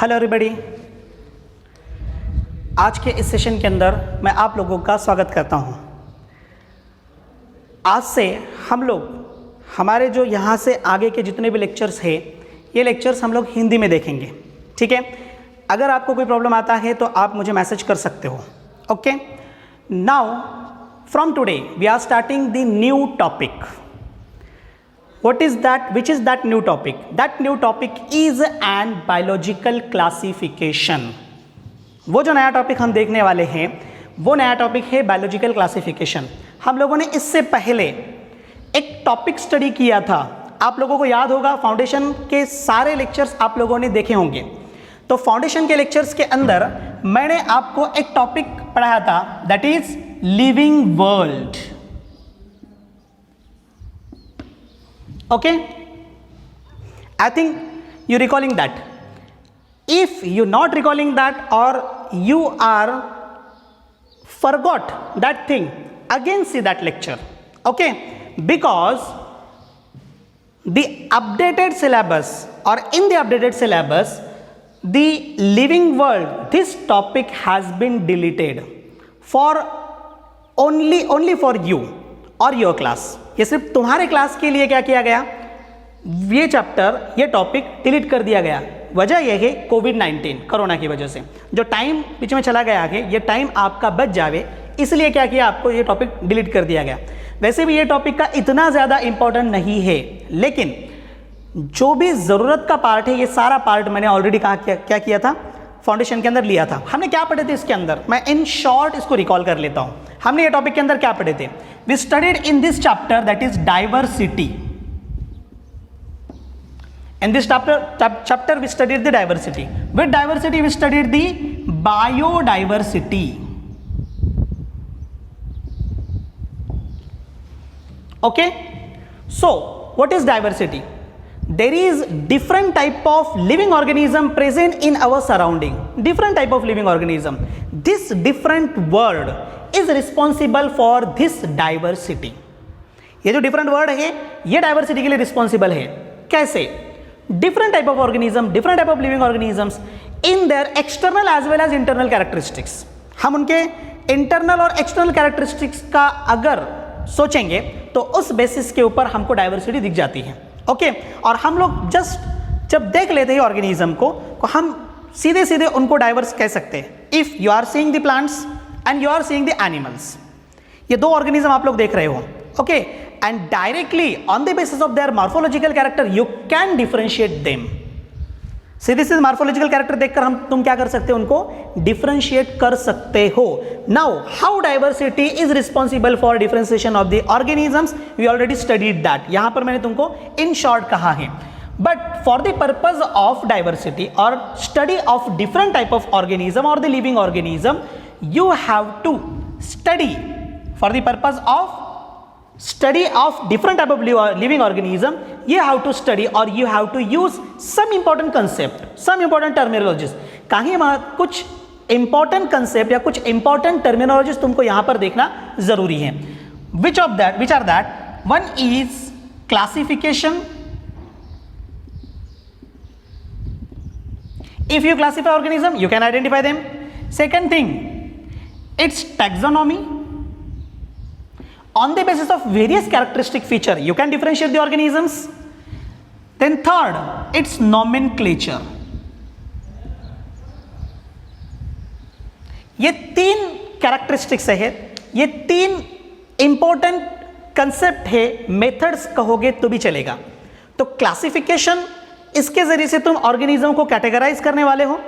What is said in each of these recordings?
Hello everybody, आज के इस सेशन के अंदर मैं आप लोगों का स्वागत करता हूं। आज से हम लोग हमारे जो यहाँ से आगे के जितने भी लेक्चर्स हैं, ये लेक्चर्स हम लोग हिंदी में देखेंगे, ठीक है। अगर आपको कोई प्रॉब्लम आता है तो आप मुझे मैसेज कर सकते हो, okay. Now from today we are starting the new topic. What is that? Which is that new topic? That new topic is an biological classification. वो जो नया टॉपिक हम देखने वाले हैं वो नया टॉपिक है बायोलॉजिकल क्लासिफिकेशन। हम लोगों ने इससे पहले एक टॉपिक स्टडी किया था, आप लोगों को याद होगा। फाउंडेशन के सारे लेक्चर्स आप लोगों ने देखे होंगे। तो फाउंडेशन के लेक्चर्स के अंदर मैंने आपको एक टॉपिक पढ़ाया था, that is living world. Okay, I think you recalling that. If you not recalling that or you are forgot that thing, again see that lecture, okay, because the updated syllabus or in the updated syllabus the living world, this topic has been deleted for only for you और your class. ये सिर्फ तुम्हारे class के लिए क्या किया गया, ये चैप्टर, ये टॉपिक डिलीट कर दिया गया। वजह यह है कोविड-19 कोरोना की वजह से जो टाइम बीच में चला गया आगे, ये टाइम आपका बच जावे, इसलिए क्या किया, आपको ये टॉपिक डिलीट कर दिया गया। वैसे भी ये टॉपिक का इतना ज़्यादा इंपॉर्टेंट नहीं है, लेकिन जो भी ज़रूरत का पार्ट है, ये सारा पार्ट मैंने ऑलरेडी क्या किया था, फाउंडेशन के अंदर लिया था। हमने क्या पढ़े थे इसके अंदर, मैं इन शॉर्ट इसको रिकॉल कर लेता हूं। हमने ये टॉपिक के अंदर क्या पढ़े थे, we studied in this chapter that is diversity. In this chapter we studied the diversity. With diversity we studied the biodiversity, okay. So what is diversity? There is different type of living organism present in our surrounding, different type of living organism. This different word is responsible for this diversity. ये जो different word है ये diversity के लिए responsible है। कैसे? Different type of organism, different type of living organisms in their external as well as internal characteristics. हम उनके internal और external characteristics का अगर सोचेंगे तो उस बेसिस के ऊपर हमको diversity दिख जाती है, ओके। और हम लोग जस्ट जब देख लेते हैं ऑर्गेनिज्म को हम सीधे सीधे उनको डाइवर्स कह सकते हैं। If you are seeing the plants and you are seeing the animals, ये दो ऑर्गेनिज्म आप लोग देख रहे हो, okay, and directly on the basis of their morphological character you can differentiate them. सीधे सीधे मॉर्फोलॉजिकल कैरेक्टर देखकर तुम क्या कर सकते हो, उनको डिफरेंशिएट कर सकते हो। Now how diversity is responsible for differentiation of the organisms, we already studied that. यहां पर मैंने तुमको इन शॉर्ट कहा है। But for the purpose of diversity और study of different type of organism और the living organism, you have to study for the purpose of study of different type of living organism, you have to study or you have to use some important concept, some important terminologies। कहीं कुछ important concept या कुछ important terminologies तुमको यहाँ पर देखना जरूरी है। which are that? One is classification. If you classify organism, you can identify them. Second thing, it's taxonomy. On the basis of various characteristic feature, you can differentiate the organisms. Then third, it's nomenclature. ये तीन characteristics है, ये तीन important concept है, methods कहोगे तो भी चलेगा। तो classification, इसके जरिए से तुम organism को categorize करने वाले हो,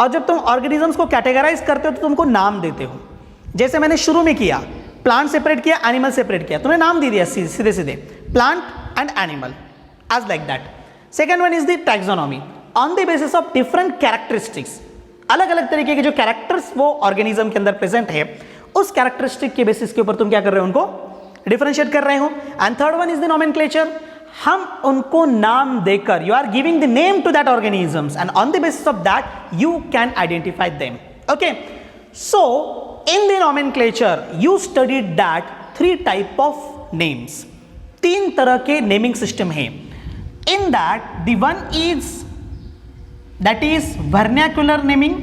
और जब तुम organisms को categorize करते हो तो तुमको नाम देते हो। जैसे मैंने शुरू में किया, प्लांट सेपरेट किया, एनिमल सेपरेट किया, तुमने नाम दे दिया सीधे सीधे, plant and animal, as like that. Second one is the taxonomy, on the basis of different characteristics, अलग अलग तरीके के जो कैरेक्टर्स वो ऑर्गेनिज्म के अंदर प्रेजेंट है, उस कैरेक्टरिस्टिक के बेसिस के ऊपर तुम क्या कर रहे हो, उनको डिफरेंशिएट कर रहे हो। And third one is the nomenclature, हम उनको नाम देकर, you are giving the name to that organisms and on the basis of that you can identify them, okay. So in the nomenclature you studied that 3 type of names, 3 तरह के naming system है। In that the one is that is vernacular naming.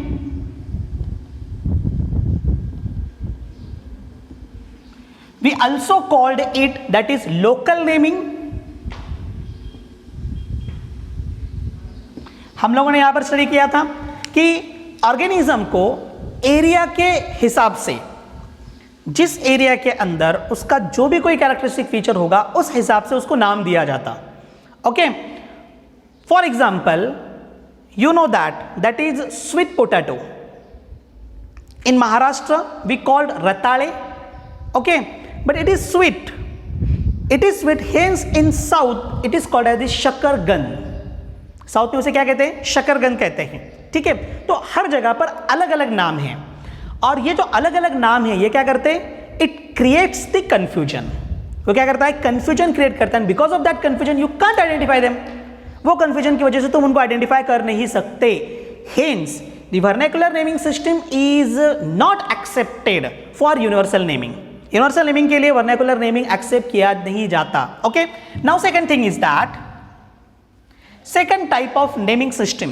We also called it that is local naming. हम लोगों ने यहां पर study किया था कि ऑर्गेनिज्म को एरिया के हिसाब से, जिस एरिया के अंदर उसका जो भी कोई कैरेक्टरिस्टिक फीचर होगा उस हिसाब से उसको नाम दिया जाता. Okay, for example you know that is sweet potato. In Maharashtra we called ratale. Okay, but it is sweet, hence in south it is called as the shakargan. South में उसे क्या कहते हैं? शकरगन कहते हैं. ठीक है, तो हर जगह पर अलग अलग नाम हैं, और ये जो अलग अलग नाम है ये क्या करते हैं? It creates the confusion. वो क्या करता है? कंफ्यूजन क्रिएट करता है. Because of that confusion you can't identify them. वो कंफ्यूजन की वजह से तुम उनको आइडेंटिफाई कर नहीं सकते. Hence the vernacular naming system is not accepted for universal naming. Universal naming के लिए वर्नाकुलर नेमिंग एक्सेप्ट किया नहीं जाता. Okay, now second thing is that second type of naming system,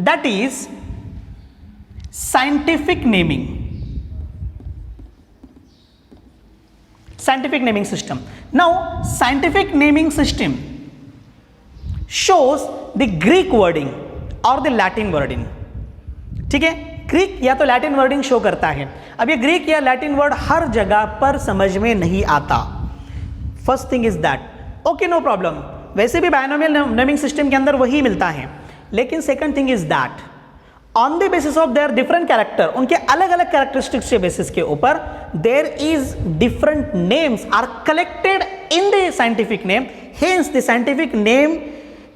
that is scientific naming. Scientific naming system. Now scientific naming system shows the Greek wording or the Latin wording. ठीक है, Greek या तो Latin wording show करता है. अब ये Greek या Latin word हर जगह पर समझ में नहीं आता. First thing is that okay, no problem, वैसे भी बायनोमियल नेमिंग सिस्टम के अंदर वही मिलता है. लेकिन second thing is that on the basis of their different character, उनके अलग अलग कैरेक्टरिस्टिक्स के बेसिस के ऊपर there is different names are collected in the scientific name. Hence the scientific name,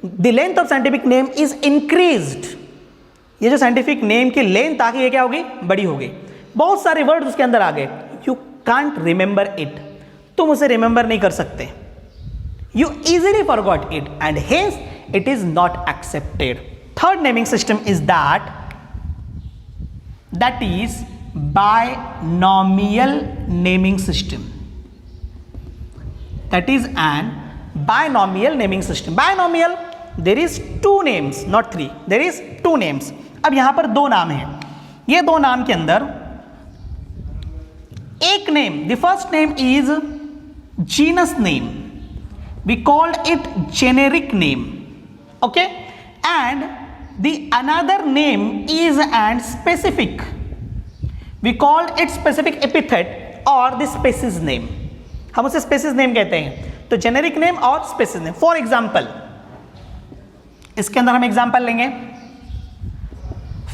the length of scientific name is increased. ये जो scientific name की length आ गई ये क्या होगी? बड़ी हो गई. बहुत सारे वर्ड उसके अंदर आ गए. यू कांट रिमेंबर इट, तुम उसे रिमेंबर नहीं कर सकते. You easily forgot it and hence it is not accepted. Third naming system is that is binomial naming system. That is an binomial naming system. Binomial, there is two names, not three. There is two names. अब यहां पर दो नाम हैं. ये दो नाम के अंदर एक name, the first name is genus name. We called it generic name. Okay, and the another name is and specific. We called it specific epithet or the species name. हम उसे species name कहते हैं. तो generic name और species name. For example, इसके अंदर हम example लेंगे.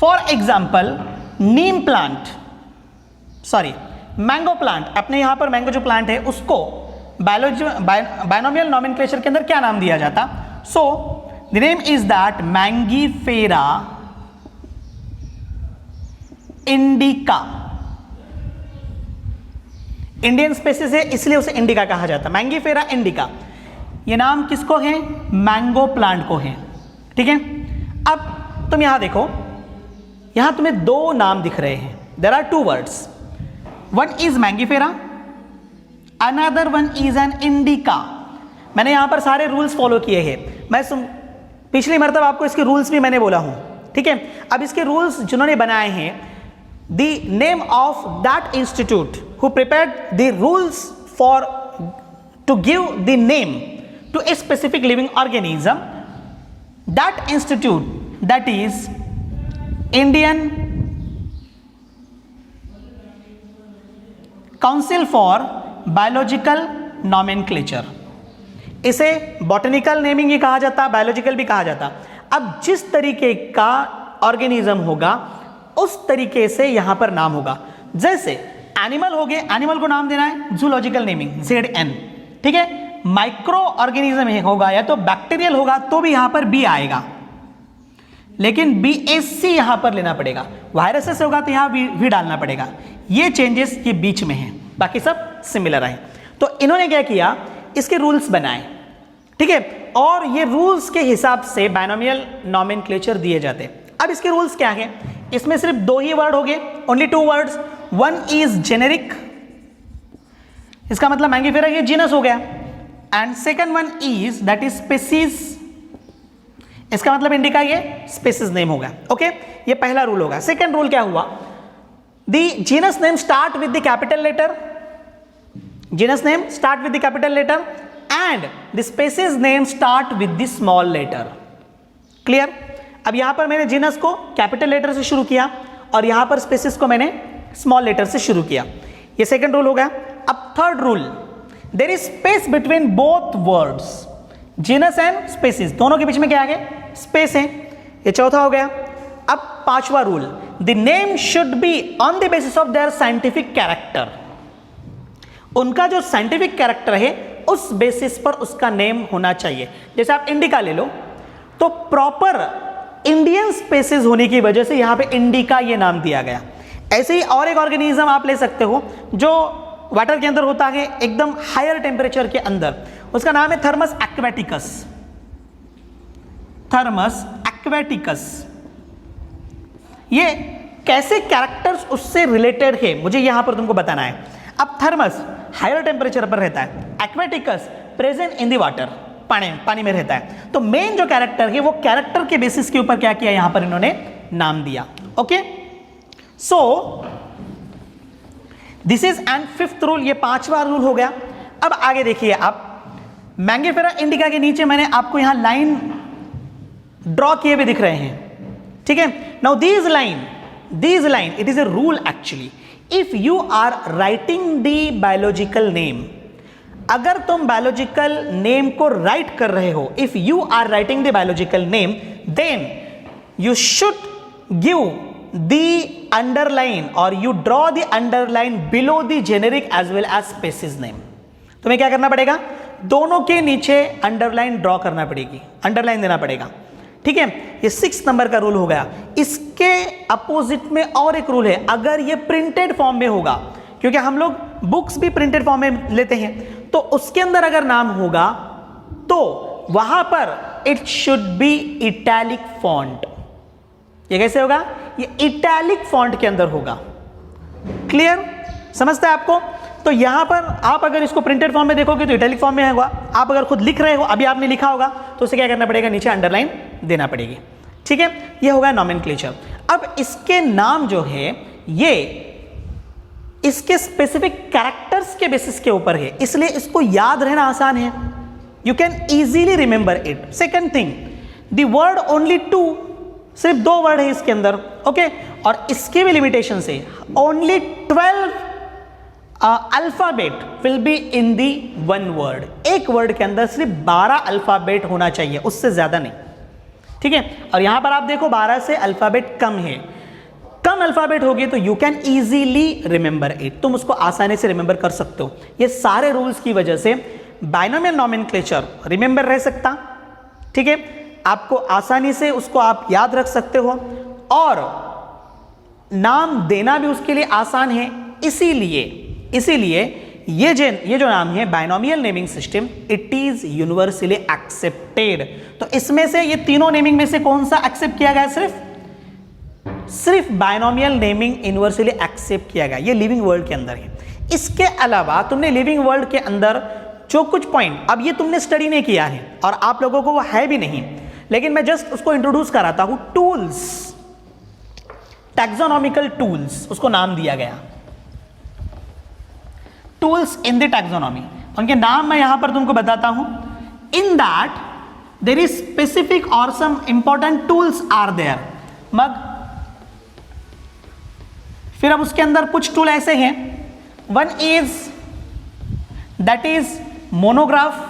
For example, Neem plant, sorry mango plant. अपने यहां पर मैंगो जो प्लांट है उसको बायनोमियल नॉमेनक्लेचर के अंदर क्या नाम दिया जाता? So the name is that Mangifera indica. Indian species है इसलिए उसे इंडिका कहा जाता. मैंगीफेरा इंडिका, ये नाम किसको है? मैंगो प्लांट को है. ठीक है, अब तुम यहां देखो, यहां तुम्हें दो नाम दिख रहे हैं. There are two words, one is Mangifera, another one is an indica. मैंने यहां पर सारे रूल्स फॉलो किए हैं. मैं पिछली मरतब आपको इसके रूल्स भी मैंने बोला हूं. ठीक है, अब इसके रूल्स जिन्होंने बनाए हैं, the name of that institute who prepared the rules for to give the name to a specific living organism, that institute that is Indian council for biological nomenclature. इसे बॉटनिकल नेमिंग भी कहा जाता, biological भी कहा जाता. अब जिस तरीके का ऑर्गेनिज्म होगा उस तरीके से यहां पर नाम होगा. जैसे एनिमल हो गए, एनिमल को नाम देना है जूलॉजिकल नेमिंग ZN. ठीक है, माइक्रो ऑर्गेनिज्म होगा या तो बैक्टीरियल होगा तो भी यहां पर बी आएगा, लेकिन BSC यहां पर लेना पड़ेगा. वायरसेस होगा तो यहां वी डालना पड़ेगा. ये चेंजेस ये बीच में हैं, बाकी सब सिमिलर है. तो इन्होंने क्या किया, इसके रूल्स बनाए. ठीक है, और ये रूल्स के हिसाब से बायनोमियल नॉमेनक्लेचर दिए जाते. अब इसके रूल्स क्या है? इसमें सिर्फ दो ही वर्ड हो गए, only two words. One is generic, इसका मतलब मैंगीफेरा ये जीनस हो गया, and second one is that is species. इसका मतलब इंडिका ये स्पीसीज नेम होगा। ओके, ये पहला रूल होगा। सेकंड रूल क्या हुआ, the genus name start with the capital letter, genus name start with the capital letter and the species name start with the small letter. Clear? अब यहां पर मैंने जीनस को कैपिटल लेटर से शुरू किया और यहां पर स्पीसीज को मैंने स्मॉल लेटर से शुरू किया। ये सेकंड रूल हो गया। अब third rule, there is space between both words, genus and species दोनों के बीच में क्या आ गया, स्पेस है। ये चौथा हो गया। अब पांचवा rule, the name should be on the basis of there scientific character, उनका जो साइंटिफिक कैरेक्टर है उस बेसिस पर उसका नेम होना चाहिए। जैसे आप इंडिका ले लो तो प्रॉपर इंडियन स्पीसीज होने की वजह से यहां पे इंडिका ये नाम दिया गया। ऐसे ही और एक ऑर्गेनिज्म आप ले सकते हो जो वाटर के अंदर होता है, एकदम हायर टेम्परेचर के अंदर, उसका नाम है थर्मस एक्वेटिकस, थर्मस एक्वेटिकस। ये कैसे कैरेक्टर्स उससे रिलेटेड है मुझे यहां पर तुमको बताना है। अब थर्मस हायर टेम्परेचर पर रहता है, aquaticus present in the water, पानी में रहता है। तो मेन जो कैरेक्टर है वो कैरेक्टर के बेसिस के ऊपर क्या किया, यहां पर इन्होंने नाम दिया। Okay, so this is and fifth rule, ये पांचवा रूल हो गया। अब आगे देखिए आप, मैंगिफेरा इंडिका के नीचे मैंने आपको यहां लाइन ड्रॉ किए हुए दिख रहे हैं, ठीक है। Now this line it is a rule actually, if you are writing the biological name, अगर तुम बायोलॉजिकल नेम को राइट कर रहे हो, if you are writing the biological name, then you should give the underline और you draw the underline below the generic as well as species name. तुम्हें क्या करना पड़ेगा, दोनों के नीचे अंडरलाइन ड्रॉ करना पड़ेगी, अंडरलाइन देना पड़ेगा, ठीक है। ये 6 नंबर का रूल हो गया। इसके अपोजिट में और एक रूल है, अगर ये प्रिंटेड फॉर्म में होगा, क्योंकि हम लोग बुक्स भी प्रिंटेड फॉर्म में लेते हैं, तो उसके अंदर अगर नाम होगा तो वहां पर it should be italic font. ये कैसे होगा, ये इटैलिक फॉन्ट के अंदर होगा। क्लियर, समझता है आपको? तो यहां पर आप अगर इसको प्रिंटेड फॉर्म में देखोगे तो इटैलिक फॉर्म में होगा। आप अगर खुद लिख रहे हो, अभी आपने लिखा होगा, तो उसे क्या करना पड़ेगा, नीचे अंडरलाइन देना पड़ेगी, ठीक है। ये होगा नॉमेनक्लेचर। अब इसके नाम जो है ये इसके स्पेसिफिक कैरेक्टर्स के बेसिस के ऊपर है, इसलिए इसको याद रहना आसान है, you can easily remember it. Second thing, the word only 2, सिर्फ 2 वर्ड है इसके अंदर, ओके। और इसके भी लिमिटेशन से only 12 alphabet will be in the 1 word, एक वर्ड के अंदर सिर्फ 12 अल्फाबेट होना चाहिए, उससे ज्यादा नहीं, ठीक है। और यहां पर आप देखो 12 से अल्फाबेट कम है, कम अल्फाबेट होगी तो you can easily remember it, तुम उसको आसानी से रिमेंबर कर सकते हो। ये सारे रूल्स की वजह से बाइनोमियल नॉमेनक्लेचर रिमेंबर रह सकता, ठीक है, आपको आसानी से उसको आप याद रख सकते हो और नाम देना भी उसके लिए आसान है। इसीलिए ये जो नाम है binomial naming system, it is universally accepted. तो इसमें से ये तीनों नेमिंग में से कौन सा एक्सेप्ट किया गया, सिर्फ बाइनोमियल नेमिंग यूनिवर्सली एक्सेप्ट किया गया, ये लिविंग वर्ल्ड के अंदर है। इसके अलावा तुमने लिविंग वर्ल्ड के अंदर जो कुछ पॉइंट, अब ये तुमने स्टडी नहीं किया है और आप लोगों को वो है भी नहीं, लेकिन मैं जस्ट उसको इंट्रोड्यूस कराता हूं। टूल्स, टैक्सोनॉमिकल टूल्स उसको नाम दिया गया, टूल्स इन द टैक्सोनॉमी, उनके नाम मैं यहां पर तुमको बताता हूं। In that there is specific और some important tools are there. मग फिर अब उसके अंदर कुछ टूल ऐसे हैं, one is that is monograph,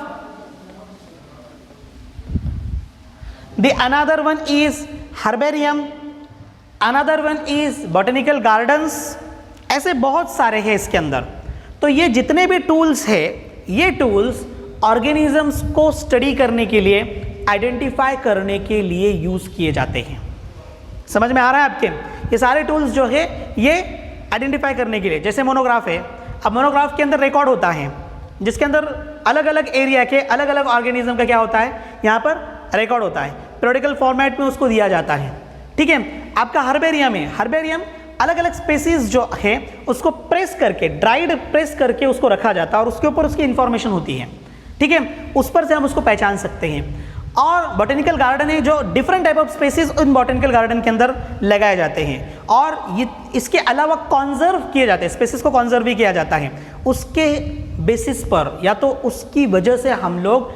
the another one is herbarium, another one is botanical gardens, ऐसे बहुत सारे हैं इसके अंदर। तो ये जितने भी टूल्स है, ये टूल्स ऑर्गेनिजम्स को स्टडी करने के लिए, आइडेंटिफाई करने के लिए यूज किए जाते हैं। समझ में आ रहा है आपके? ये सारे टूल्स जो है ये आइडेंटिफाई करने के लिए, जैसे मोनोग्राफ है, अब मोनोग्राफ के अंदर रिकॉर्ड होता है जिसके अंदर अलग अलग एरिया के अलग अलग ऑर्गेनिज्म का क्या होता है, यहाँ पर रिकॉर्ड होता है, पीरियोडिकल फॉर्मेट में उसको दिया जाता है, ठीक है। आपका हर्बेरियम है, हर्बेरियम अलग अलग स्पेसीज जो है उसको प्रेस करके, ड्राइड प्रेस करके उसको रखा जाता है और उसके ऊपर उसकी इंफॉर्मेशन होती है, ठीक है, उस पर से हम उसको पहचान सकते हैं। और बॉटेनिकल गार्डन है जो डिफरेंट टाइप ऑफ स्पेसीज उन बॉटेनिकल गार्डन के अंदर लगाए जाते हैं और ये इसके अलावा कॉन्जर्व किए जाते हैं, स्पेसीज को कॉन्जर्व भी किया जाता है। उसके बेसिस पर या तो उसकी वजह से हम लोग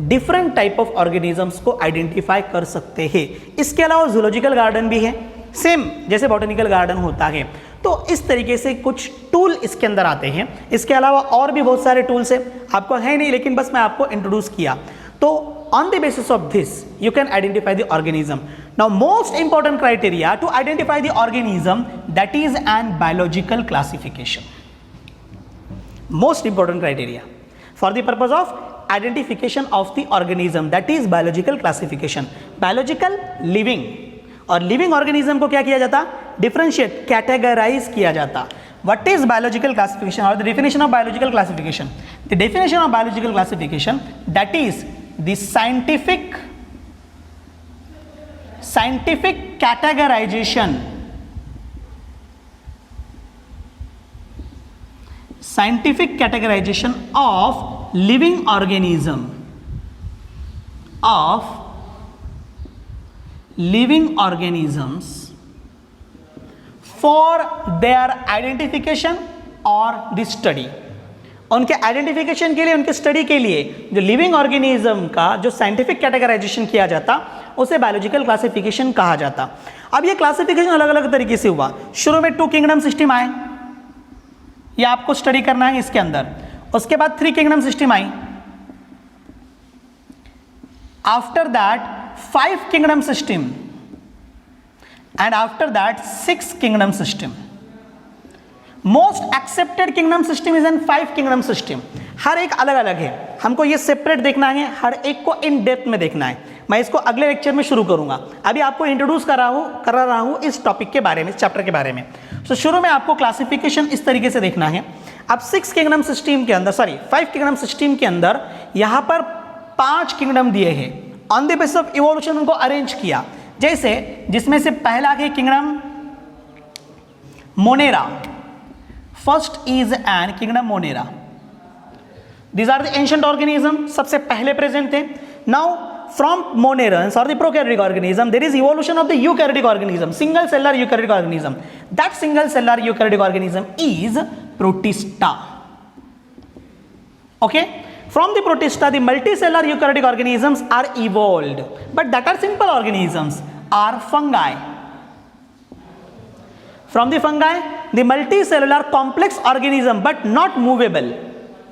डिफरेंट टाइप ऑफ ऑर्गेनिजम्स को आइडेंटिफाई कर सकते हैं। इसके अलावा जूलॉजिकल गार्डन भी है, सेम जैसे बॉटेनिकल गार्डन होता है। तो इस तरीके से कुछ टूल इसके अंदर आते हैं। इसके अलावा और भी बहुत सारे टूल्स हैं, आपको है नहीं, लेकिन बस मैं आपको इंट्रोड्यूस किया। तो on the basis of this you can identify the organism. Now most important criteria to identify the organism, that is an biological classification. Most important criteria for the purpose of identification of the organism, that is biological classification. Biological living और living organism को क्या किया जाता? Differentiate, categorize किया जाता। What is biological classification or the definition of biological classification? The definition of biological classification, that is the scientific categorization of living organisms for their identification or the study. उनके identification के लिए, उनके study के लिए जो living organism का जो scientific categorisation किया जाता उसे बायोलॉजिकल क्लासिफिकेशन कहा जाता। अब ये क्लासिफिकेशन अलग अलग तरीके से हुआ। शुरू में 2 किंगडम सिस्टम आए, ये आपको स्टडी करना है इसके अंदर। उसके बाद 3 किंगडम सिस्टम आई, after that 5 kingdom system and after that 6 kingdom system. Most accepted kingdom system is an 5 kingdom system. हर एक अलग अलग है, हमको ये सेपरेट देखना है, हर एक को इन डेप्थ में देखना है। मैं इसको अगले लेक्चर में शुरू करूंगा, अभी आपको इंट्रोड्यूस कर रहा हूं इस टॉपिक के बारे में, इस चैप्टर के बारे में। तो शुरू में आपको क्लासिफिकेशन इस तरीके से देखना है। अब 6 किंगडम सिस्टम के अंदर, 5 किंगडम सिस्टम के अंदर यहां पर 5 किंगडम दिए हैं। On the basis of evolution उनको अरेंज किया, जैसे जिसमें से पहला है kingdom Monera. First is an kingdom Monera. These are the ancient organism, सबसे पहले प्रेजेंट थे। Now from Monerans or the prokaryotic organism there is evolution of the eukaryotic organism, single cellular eukaryotic organism. That single cellular eukaryotic organism is Protista. Okay, from the Protista the multicellular eukaryotic organisms are evolved, but that are simple organisms are fungi. From the fungi, the multicellular complex organism but not movable,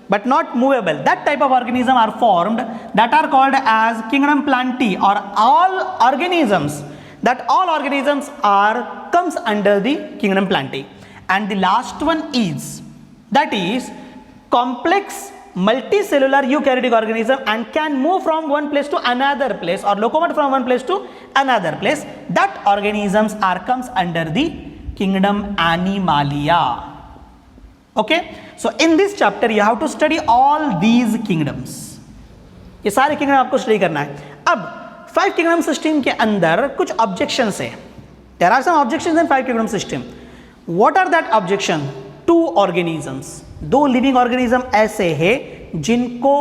that type of organism are formed, that are called as kingdom Plantae, or all organisms are comes under the kingdom Plantae. And the last one is, that is complex multicellular eukaryotic organism and can move from one place to another place or locomote from one place to another place. That organisms are comes under the kingdom Animalia. Okay, so in this chapter you have to study all these kingdoms. ये सारे kingdom आपको study करना है। अब 5 kingdom system के अंदर कुछ objections है। There are some objections in 5 kingdom system. What are that objection? 2 organisms, 2 living organism ऐसे हैं जिनको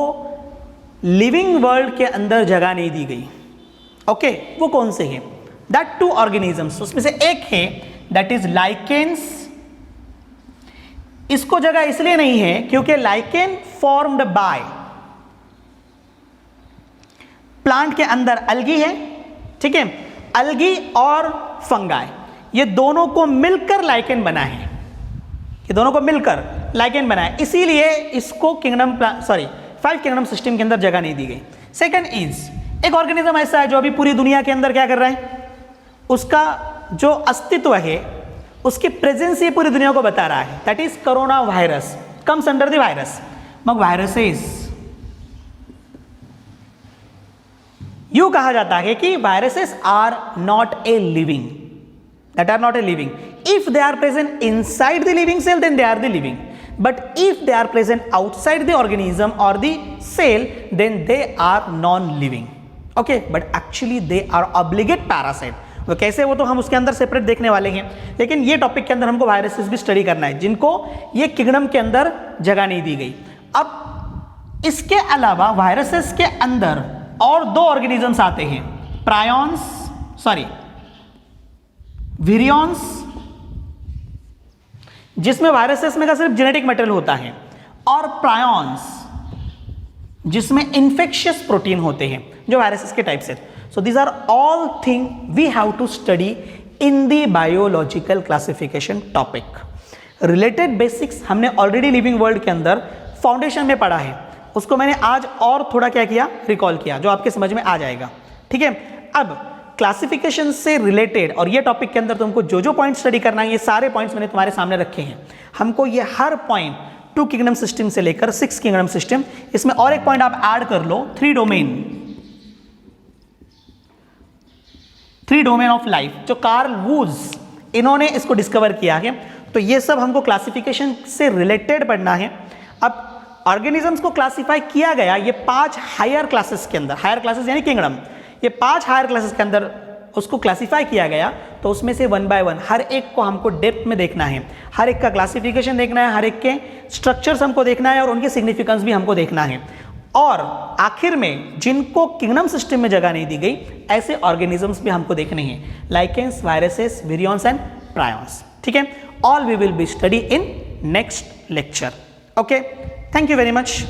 लिविंग वर्ल्ड के अंदर जगह नहीं दी गई। ओके, वो कौन से हैं? That 2 organisms, उसमें से एक है that is lichens। इसको जगह इसलिए नहीं है क्योंकि lichen formed by प्लांट के अंदर अलगी है, ठीक है, अलगी और फंगाई, ये दोनों को मिलकर लाइकेन बना है, ये दोनों को मिलकर लाइकेन बना है, इसीलिए इसको 5 किंगडम सिस्टम के अंदर जगह नहीं दी गई। सेकंड इज, एक ऑर्गेनिज्म ऐसा है जो अभी पूरी दुनिया के अंदर क्या कर रहा है, उसका जो अस्तित्व है, उसकी प्रेजेंस ये पूरी दुनिया को बता रहा है, that is corona virus comes under the virus. मग वायरसेस, यूं कहा जाता है कि viruses are not a living, that are not a living. If they are present inside the living cell then they are the living, but if they are present outside the organism or the cell then they are non-living. Okay, but actually they are obligate parasite. वो कैसे, वो तो हम उसके अंदर separate देखने वाले हैं, लेकिन ये टॉपिक के अंदर हमको वायरसेस भी स्टडी करना है जिनको ये किंगडम के अंदर जगह नहीं दी गई। अब इसके अलावा वायरसेस के अंदर और दो ऑर्गेनिजम्स आते हैं, विरियॉन्स, जिसमें वायरसेस में का सिर्फ जेनेटिक मटेरियल होता है, और प्रायॉन्स जिसमें इन्फेक्शियस प्रोटीन होते हैं जो वायरसेस के टाइप से। So these are all thing we have to study in the biological classification topic. Related basics हमने ऑलरेडी लिविंग वर्ल्ड के अंदर फाउंडेशन में पढ़ा है, उसको मैंने आज और थोड़ा क्या किया, रिकॉल किया, जो आपके समझ में आ जाएगा। ठीक है, अब क्लासिफिकेशन से रिलेटेड और ये टॉपिक के अंदर तुमको जो जो पॉइंट स्टडी करना है, ये सारे पॉइंट्स मैंने तुम्हारे सामने रखे हैं। हमको ये हर पॉइंट 2 किंगडम सिस्टम से लेकर 6 किंगडम सिस्टम, इसमें और एक पॉइंट आप ऐड कर लो, 3 डोमेन ऑफ लाइफ, जो कार्ल वूज इन्होंने इसको डिस्कवर किया है। तो ये सब हमको क्लासिफिकेशन से रिलेटेड पढ़ना है। अब ऑर्गेनिजम्स को क्लासिफाई किया गया ये 5 हायर क्लासेस के अंदर, हायर क्लासेस यानी किंगडम, ये 5 हायर क्लासेस के अंदर उसको क्लासिफाई किया गया। तो उसमें से 1 बाय 1 हर एक को हमको डेप्थ में देखना है, हर एक का क्लासिफिकेशन देखना है, हर एक के स्ट्रक्चर्स हमको देखना है और उनके सिग्निफिकेंस भी हमको देखना है। और आखिर में जिनको किंगडम सिस्टम में जगह नहीं दी गई, ऐसे ऑर्गेनिजम्स भी हमको देखने हैं, lichens, viruses, virions and prions. ठीक है, all we will be study in next lecture. Okay, thank you very much.